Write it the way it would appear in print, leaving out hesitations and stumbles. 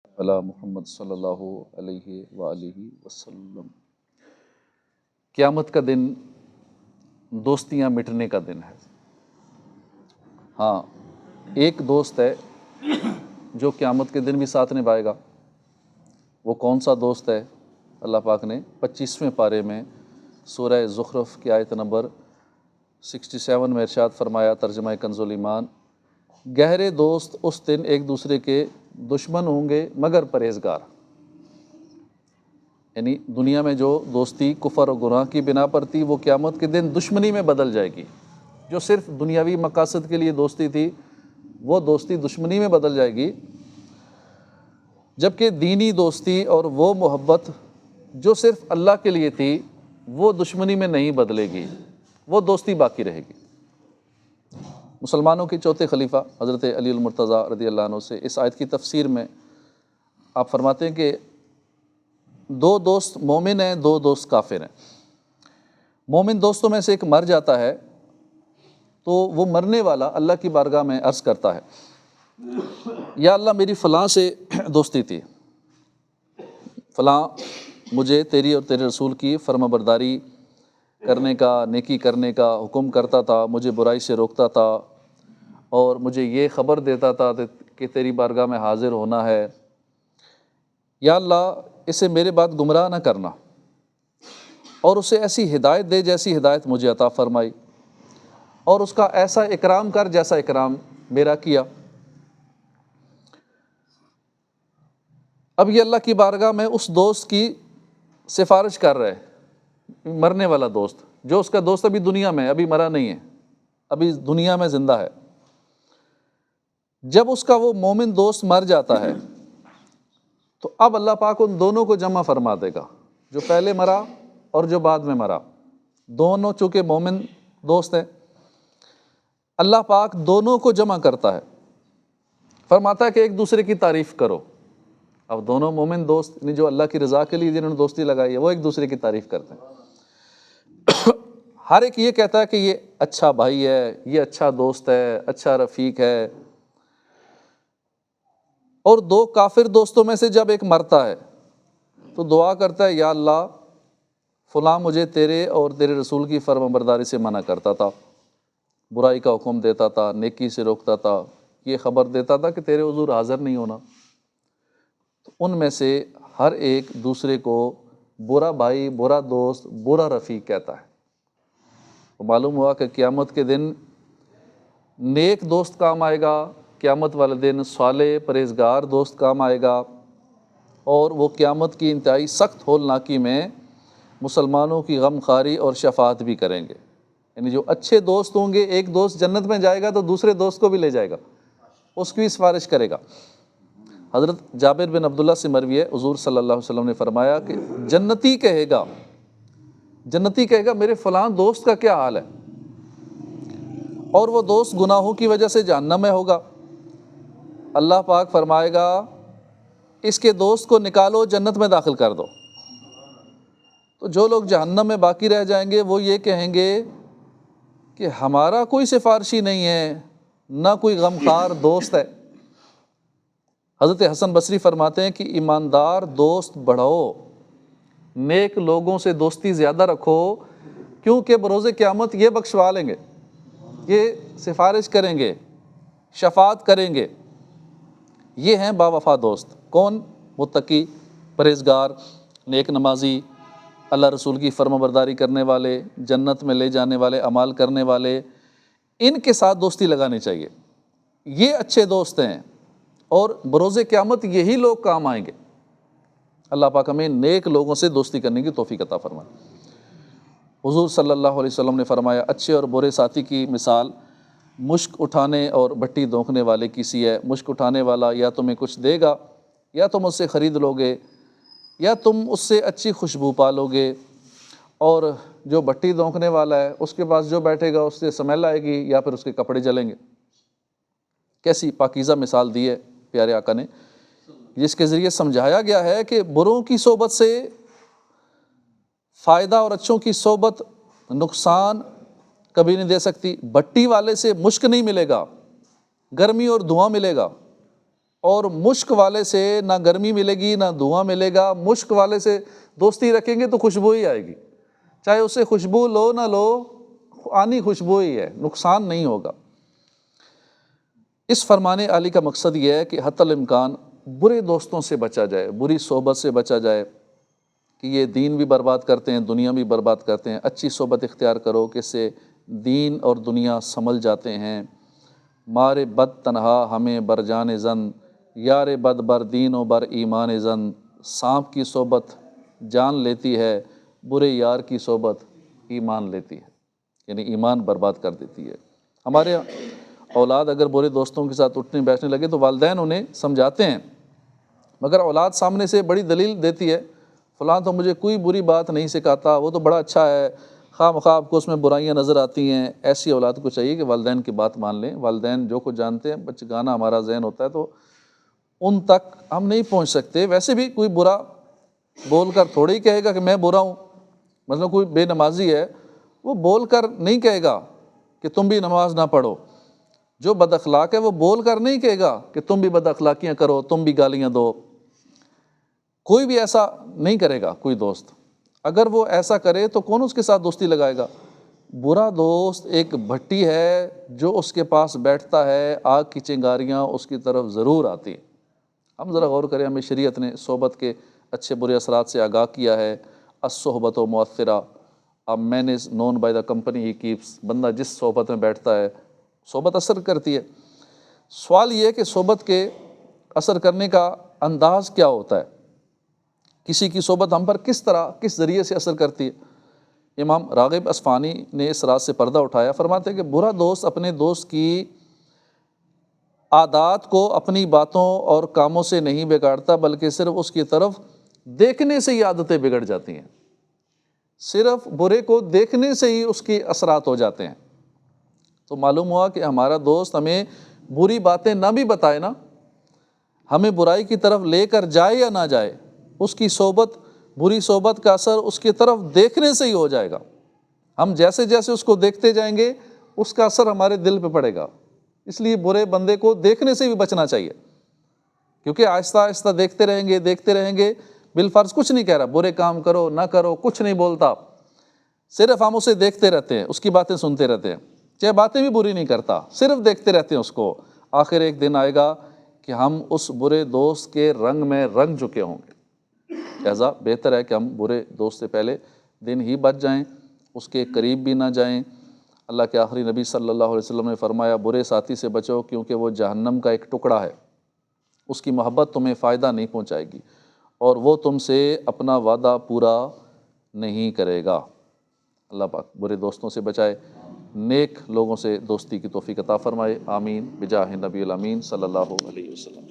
علی محمد صلی اللہ علیہ وآلہ وسلم۔ قیامت کا دن دوستیاں مٹنے کا دن ہے۔ ہاں، ایک دوست ہے جو قیامت کے دن بھی ساتھ نبھائے گا۔ وہ کون سا دوست ہے؟ اللہ پاک نے 25ویں پارے میں سورہ زخرف کی آیت نمبر 67 میں ارشاد فرمایا، ترجمہ کنز الایمان، گہرے دوست اس دن ایک دوسرے کے دشمن ہوں گے مگر پرہیزگار۔ یعنی دنیا میں جو دوستی کفر و گناہ کی بنا پر تھی، وہ قیامت کے دن دشمنی میں بدل جائے گی۔ جو صرف دنیاوی مقاصد کے لیے دوستی تھی، وہ دوستی دشمنی میں بدل جائے گی، جبکہ دینی دوستی اور وہ محبت جو صرف اللہ کے لیے تھی، وہ دشمنی میں نہیں بدلے گی، وہ دوستی باقی رہے گی۔ مسلمانوں کے چوتھے خلیفہ حضرت علی المرتضیٰ رضی اللہ عنہ سے اس آیت کی تفسیر میں آپ فرماتے ہیں کہ دو دوست مومن ہیں، دو دوست کافر ہیں۔ مومن دوستوں میں سے ایک مر جاتا ہے تو وہ مرنے والا اللہ کی بارگاہ میں عرض کرتا ہے، یا اللہ میری فلاں سے دوستی تھی، فلاں مجھے تیری اور تیرے رسول کی فرما برداری کرنے کا، نیکی کرنے کا حکم کرتا تھا، مجھے برائی سے روکتا تھا، اور مجھے یہ خبر دیتا تھا کہ تیری بارگاہ میں حاضر ہونا ہے۔ یا اللہ اسے میرے بعد گمراہ نہ کرنا، اور اسے ایسی ہدایت دے جیسی ہدایت مجھے عطا فرمائی، اور اس کا ایسا اکرام کر جیسا اکرام میرا کیا۔ اب یہ اللہ کی بارگاہ میں اس دوست کی سفارش کر رہے، مرنے والا دوست، جو اس کا دوست ابھی دنیا میں ابھی مرا نہیں ہے، ابھی دنیا میں زندہ ہے۔ جب اس کا وہ مومن دوست مر جاتا ہے تو اب اللہ پاک ان دونوں کو جمع فرما دے گا، جو پہلے مرا اور جو بعد میں مرا۔ دونوں چونکہ مومن دوست ہیں، اللہ پاک دونوں کو جمع کرتا ہے، فرماتا ہے کہ ایک دوسرے کی تعریف کرو۔ اب دونوں مومن دوست، یعنی جو اللہ کی رضا کے لیے جنہوں نے دوستی لگائی ہے، وہ ایک دوسرے کی تعریف کرتے ہیں۔ ہر ایک یہ کہتا ہے کہ یہ اچھا بھائی ہے، یہ اچھا دوست ہے، اچھا رفیق ہے۔ اور دو کافر دوستوں میں سے جب ایک مرتا ہے تو دعا کرتا ہے، یا اللہ فلاں مجھے تیرے اور تیرے رسول کی فرما برداری سے منع کرتا تھا، برائی کا حکم دیتا تھا، نیکی سے روکتا تھا، یہ خبر دیتا تھا کہ تیرے حضور حاضر نہیں ہونا۔ تو ان میں سے ہر ایک دوسرے کو برا بھائی، برا دوست، برا رفیق کہتا ہے۔ تو معلوم ہوا کہ قیامت کے دن نیک دوست کام آئے گا، قیامت والے دن صالح پرہیزگار دوست کام آئے گا، اور وہ قیامت کی انتہائی سخت ہولناکی میں مسلمانوں کی غم خواری اور شفاعت بھی کریں گے۔ یعنی جو اچھے دوست ہوں گے، ایک دوست جنت میں جائے گا تو دوسرے دوست کو بھی لے جائے گا، اس کی سفارش کرے گا۔ حضرت جابر بن عبداللہ سے مروی ہے، حضور صلی اللہ علیہ وسلم نے فرمایا کہ جنتی کہے گا میرے فلاں دوست کا کیا حال ہے، اور وہ دوست گناہوں کی وجہ سے جہنم میں ہوگا۔ اللہ پاک فرمائے گا اس کے دوست کو نکالو، جنت میں داخل کر دو۔ تو جو لوگ جہنم میں باقی رہ جائیں گے وہ یہ کہیں گے کہ ہمارا کوئی سفارشی نہیں ہے، نہ کوئی غمخوار دوست ہے۔ حضرت حسن بصری فرماتے ہیں کہ ایماندار دوست بڑھاؤ، نیک لوگوں سے دوستی زیادہ رکھو، کیونکہ بروز قیامت یہ بخشوا لیں گے، یہ سفارش کریں گے، شفاعت کریں گے۔ یہ ہیں باوفا دوست۔ کون؟ متقی، پرہیزگار، نیک نمازی، اللہ رسول کی فرما برداری کرنے والے، جنت میں لے جانے والے اعمال کرنے والے، ان کے ساتھ دوستی لگانی چاہیے۔ یہ اچھے دوست ہیں، اور بروز قیامت یہی لوگ کام آئیں گے۔ اللہ پاک ہمیں نیک لوگوں سے دوستی کرنے کی توفیق عطا فرمائے۔ حضور صلی اللہ علیہ وسلم نے فرمایا، اچھے اور برے ساتھی کی مثال مشک اٹھانے اور بھٹی دھونکنے والے کی سی ہے۔ مشک اٹھانے والا یا تمہیں کچھ دے گا، یا تم اس سے خرید لو گے، یا تم اس سے اچھی خوشبو پالو گے، اور جو بھٹی دھونکنے والا ہے اس کے پاس جو بیٹھے گا اس سے سمیل آئے گی، یا پھر اس کے کپڑے جلیں گے۔ کیسی پاکیزہ مثال دی ہے پیارے آقا نے، جس کے ذریعے سمجھایا گیا ہے کہ بروں کی صحبت سے فائدہ اور اچھوں کی صحبت نقصان کبھی نہیں دے سکتی۔ بھٹی والے سے مشک نہیں ملے گا، گرمی اور دھواں ملے گا، اور مشک والے سے نہ گرمی ملے گی نہ دھواں ملے گا. مشک والے سے دوستی رکھیں گے تو خوشبو ہی آئے گی, چاہے اسے خوشبو لو نہ لو, آنی خوشبو ہی ہے, نقصان نہیں ہوگا. اس فرمان عالی کا مقصد یہ ہے کہ حتی الامکان برے دوستوں سے بچا جائے, بری صحبت سے بچا جائے کہ یہ دین بھی برباد کرتے ہیں, دنیا بھی برباد کرتے ہیں. اچھی صحبت اختیار کرو کہ اس سے دین اور دنیا سنبھل جاتے ہیں. مارے بد تنہا ہمیں بر جان زن, یار بد بر دین و بر ایمان زن. سانپ کی صحبت جان لیتی ہے, برے یار کی صحبت ایمان لیتی ہے, یعنی ایمان برباد کر دیتی ہے. ہمارے اولاد اگر برے دوستوں کے ساتھ اٹھنے بیٹھنے لگے تو والدین انہیں سمجھاتے ہیں, مگر اولاد سامنے سے بڑی دلیل دیتی ہے, فلاں تو مجھے کوئی بری بات نہیں سکھاتا, وہ تو بڑا اچھا ہے, خواہ مخواہ آپ کو اس میں برائیاں نظر آتی ہیں. ایسی اولاد کو چاہیے کہ والدین کی بات مان لیں. والدین جو کچھ جانتے ہیں, بچگانہ ہمارا ذہن ہوتا ہے تو ان تک ہم نہیں پہنچ سکتے. ویسے بھی کوئی برا بول کر تھوڑے ہی کہے گا کہ میں برا ہوں. مثلا کوئی بے نمازی ہے, وہ بول کر نہیں کہے گا کہ تم بھی نماز نہ پڑھو. جو بد اخلاق ہے وہ بول کر نہیں کہے گا کہ تم بھی بد اخلاقیاں کرو, تم بھی گالیاں دو. کوئی بھی ایسا نہیں کرے گا کوئی دوست. اگر وہ ایسا کرے تو کون اس کے ساتھ دوستی لگائے گا؟ برا دوست ایک بھٹی ہے جو اس کے پاس بیٹھتا ہے, آگ کی چنگاریاں اس کی طرف ضرور آتی ہیں. ہم ذرا غور کریں, ہمیں شریعت نے صحبت کے اچھے برے اثرات سے آگاہ کیا ہے. الصحبت و مؤثرہ, a man is known by the company he keeps. بندہ جس صحبت میں بیٹھتا ہے صحبت اثر کرتی ہے. سوال یہ ہے کہ صحبت کے اثر کرنے کا انداز کیا ہوتا ہے, کسی کی صحبت ہم پر کس طرح کس ذریعے سے اثر کرتی ہے. امام راغب اصفہانی نے اس راز سے پردہ اٹھایا. فرماتے ہیں کہ برا دوست اپنے دوست کی عادات کو اپنی باتوں اور کاموں سے نہیں بگاڑتا, بلکہ صرف اس کی طرف دیکھنے سے ہی عادتیں بگڑ جاتی ہیں. صرف برے کو دیکھنے سے ہی اس کے اثرات ہو جاتے ہیں. تو معلوم ہوا کہ ہمارا دوست ہمیں بری باتیں نہ بھی بتائے نا, ہمیں برائی کی طرف لے کر جائے یا نہ جائے, اس کی صحبت, بری صحبت کا اثر اس کی طرف دیکھنے سے ہی ہو جائے گا. ہم جیسے جیسے اس کو دیکھتے جائیں گے اس کا اثر ہمارے دل پہ پڑے گا. اس لیے برے بندے کو دیکھنے سے بھی بچنا چاہیے, کیونکہ آہستہ آہستہ دیکھتے رہیں گے. بالفرض کچھ نہیں کہہ رہا, برے کام کرو نہ کرو, کچھ نہیں بولتا, صرف ہم اسے دیکھتے رہتے ہیں, اس کی باتیں سنتے رہتے ہیں, چاہے باتیں بھی بری نہیں کرتا, صرف دیکھتے رہتے ہیں اس کو. آخر ایک دن آئے گا کہ ہم اس برے دوست کے رنگ میں رنگ چکے ہوں گے. لہٰذا بہتر ہے کہ ہم برے دوست سے پہلے دن ہی بچ جائیں, اس کے قریب بھی نہ جائیں. اللہ کے آخری نبی صلی اللہ علیہ وسلم نے فرمایا, برے ساتھی سے بچو کیونکہ وہ جہنم کا ایک ٹکڑا ہے, اس کی محبت تمہیں فائدہ نہیں پہنچائے گی اور وہ تم سے اپنا وعدہ پورا نہیں کرے گا. اللہ پاک برے دوستوں سے بچائے, نیک لوگوں سے دوستی کی توفیق عطا فرمائے. آمین بجاہ نبی الامین صلی اللہ علیہ وسلم.